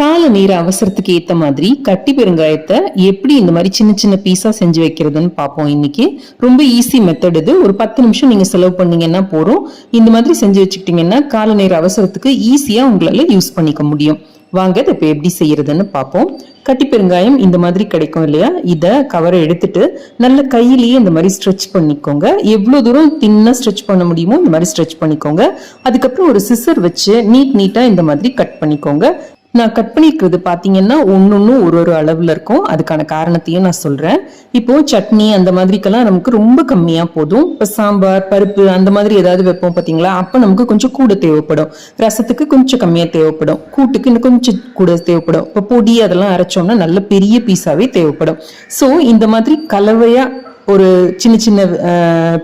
கால நேர அவசரத்துக்கு ஏத்த மாதிரி கட்டி பெருங்காயத்தை எப்படி இந்த மாதிரி சின்ன சின்ன பீஸா செஞ்சு வைக்கிறதுன்னு பார்ப்போம். இன்னைக்கு ரொம்ப ஈஸி மெத்தட் இது. ஒரு 10 நிமிஷம் நீங்க செலவு பண்ணீங்கன்னா போறோம். இந்த மாதிரி செஞ்சு வச்சுக்கிட்டீங்கன்னா கால நேர அவசரத்துக்கு ஈஸியா உங்களால யூஸ் பண்ணிக்க முடியும். வாங்க இதை இப்போ எப்படி செய்யறதுன்னு பார்ப்போம். கட்டி பெருங்காயம் இந்த மாதிரி கிடைக்கும் இல்லையா, இதை கவரை எடுத்துட்டு நல்ல கையிலேயே இந்த மாதிரி ஸ்ட்ரெச் பண்ணிக்கோங்க. எவ்வளவு தூரம் தின்னா ஸ்ட்ரெச் பண்ண முடியுமோ இந்த மாதிரி ஸ்ட்ரெச் பண்ணிக்கோங்க. அதுக்கப்புறம் ஒரு சிசர் வச்சு நீட்டா இந்த மாதிரி கட் பண்ணிக்கோங்க. நான் கட் பண்ணிருக்கிறது பாத்தீங்கன்னா ஒன்னொன்னு ஒரு அளவுல இருக்கும். அதுக்கான காரணத்தையும் நான் சொல்றேன். இப்போ சட்னி அந்த மாதிரிக்கெல்லாம் நமக்கு ரொம்ப கம்மியா போதும். இப்ப சாம்பார் பருப்பு அந்த மாதிரி ஏதாவது வைப்போம் பாத்தீங்களா, அப்ப நமக்கு கொஞ்சம் கூட தேவைப்படும். ரசத்துக்கு கொஞ்சம் கம்மியா தேவைப்படும், கூட்டுக்கு இன்னும் கொஞ்சம் கூட தேவைப்படும். இப்ப பொடி அதெல்லாம் அரைச்சோம்னா நல்ல பெரிய பீஸாவே தேவைப்படும். சோ இந்த மாதிரி கலவையா ஒரு சின்ன சின்ன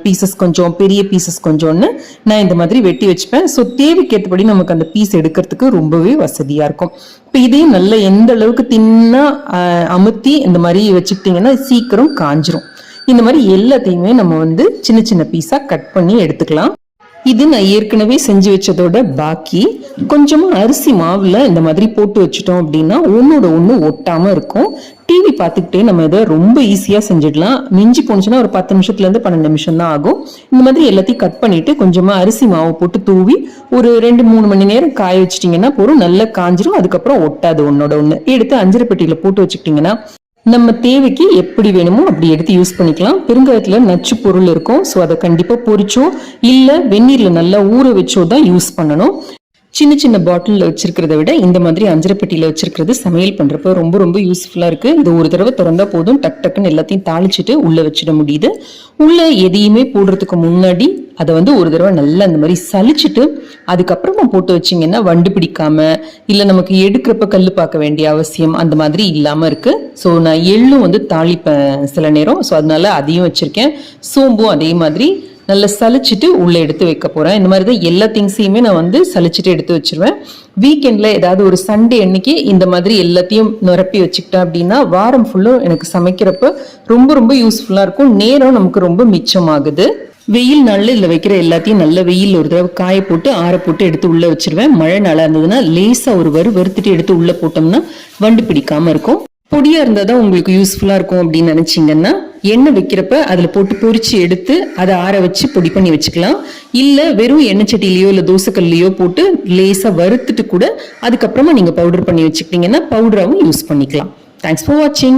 பீசஸ் கொஞ்சம் பெரிய பீசஸ் கொஞ்சம்னு நான் இந்த மாதிரி வெட்டி வச்சுப்பேன். ஸோ தேவைக்கேற்றபடி நமக்கு அந்த பீஸ் எடுக்கிறதுக்கு ரொம்பவே வசதியா இருக்கும். இப்போ இதையும் நல்ல எந்த அளவுக்கு தின்னா அமுத்தி இந்த மாதிரி வச்சுக்கிட்டீங்கன்னா சீக்கிரம் காஞ்சிரும். இந்த மாதிரி எல்லாத்தையுமே நம்ம சின்ன சின்ன பீஸா கட் பண்ணி எடுத்துக்கலாம். இது நான் ஏற்கனவே செஞ்சு வச்சதோட பாக்கி. கொஞ்சமா அரிசி மாவுல இந்த மாதிரி போட்டு வச்சுட்டோம் அப்படின்னா ஒன்னோட ஒண்ணு ஒட்டாம இருக்கும். டிவி பார்த்துக்கிட்டே நம்ம இதை ரொம்ப ஈஸியா செஞ்சிடலாம். மிஞ்சி போனுச்சுன்னா ஒரு 10 நிமிஷத்துல இருந்து 12 நிமிஷம் தான் ஆகும். இந்த மாதிரி எல்லாத்தையும் கட் பண்ணிட்டு கொஞ்சமா அரிசி மாவு போட்டு தூவி ஒரு 2-3 மணி நேரம் காய வச்சிட்டீங்கன்னா போதும், நல்லா காஞ்சிரும். அதுக்கப்புறம் ஒட்டாது ஒன்னோட ஒண்ணு. எடுத்து அஞ்சரை பெட்டியில போட்டு வச்சுக்கிட்டீங்கன்னா நம்ம தேவைக்கு எப்படி வேணுமோ அப்படி எடுத்து யூஸ் பண்ணிக்கலாம். பெருங்காயத்துல நச்சு பொருள் இருக்கும். ஸோ அதை கண்டிப்பா பொரிச்சோ இல்ல வெந்நீர்ல நல்லா ஊற வச்சோ தான் யூஸ் பண்ணணும். சின்ன சின்ன பாட்டில் வச்சிருக்கிறத விட இந்த மாதிரி அஞ்சரை பெட்டியில வச்சிருக்கிறது சமையல் பண்றப்ப ரொம்ப ரொம்ப யூஸ்ஃபுல்லா இருக்கு. இது ஒரு தடவை திறந்தா போதும், டக்குன்னு எல்லாத்தையும் தாளிச்சுட்டு உள்ள வச்சிட முடியுது. உள்ள எதையுமே போடுறதுக்கு முன்னாடி அதை ஒரு தடவை நல்லா இந்த மாதிரி சலிச்சுட்டு அதுக்கப்புறமா போட்டு வச்சிங்கன்னா வண்டு பிடிக்காம இல்ல நமக்கு எடுக்கிறப்ப கல்லு பார்க்க வேண்டிய அவசியம் அந்த மாதிரி இல்லாம இருக்கு. ஸோ நான் எள்ளும் தாளிப்பேன் சில நேரம். ஸோ அதனால அதையும் வச்சிருக்கேன். சோம்பும் அதே மாதிரி நல்லா சலிச்சுட்டு உள்ள எடுத்து வைக்க போறேன். இந்த மாதிரி தான் எல்லா திங்ஸையுமே நான் சலிச்சுட்டு எடுத்து வச்சிருவேன். வீக்கெண்ட்ல ஏதாவது ஒரு சண்டே அன்னைக்கு இந்த மாதிரி எல்லாத்தையும் நிரப்பி வச்சுக்கிட்டேன் அப்படின்னா வாரம் ஃபுல்லும் எனக்கு சமைக்கிறப்ப ரொம்ப ரொம்ப யூஸ்ஃபுல்லா இருக்கும். நேரம் நமக்கு ரொம்ப மிச்சமாகுது. வெயில் நாள்ல இதுல வைக்கிற எல்லாத்தையும் நல்ல வெயில் ஒரு தடவை காய போட்டு ஆற போட்டு எடுத்து உள்ள வச்சிருவேன். மழை நாளா இருந்ததுன்னா லேசா ஒரு வறுத்துட்டு எடுத்து உள்ள போட்டோம்னா வண்டு பிடிக்காம இருக்கும். பொடியா இருந்தாதான் உங்களுக்கு யூஸ்ஃபுல்லா இருக்கும் அப்படின்னு நினைச்சீங்கன்னா எண்ணெய் வைக்கிறப்ப அதுல போட்டு பொரிச்சு எடுத்து அதை ஆற வச்சு பொடி பண்ணி வச்சுக்கலாம். இல்ல வெறும் எண்ணெய் சட்டிலையோ இல்ல தோசைக்கல்லையோ போட்டு லேசா வறுத்துட்டு கூட அதுக்கப்புறமா நீங்க பவுடர் பண்ணி வச்சுக்கிட்டீங்கன்னா பவுடராவும் யூஸ் பண்ணிக்கலாம். தேங்க்ஸ் ஃபார் வாட்சிங்.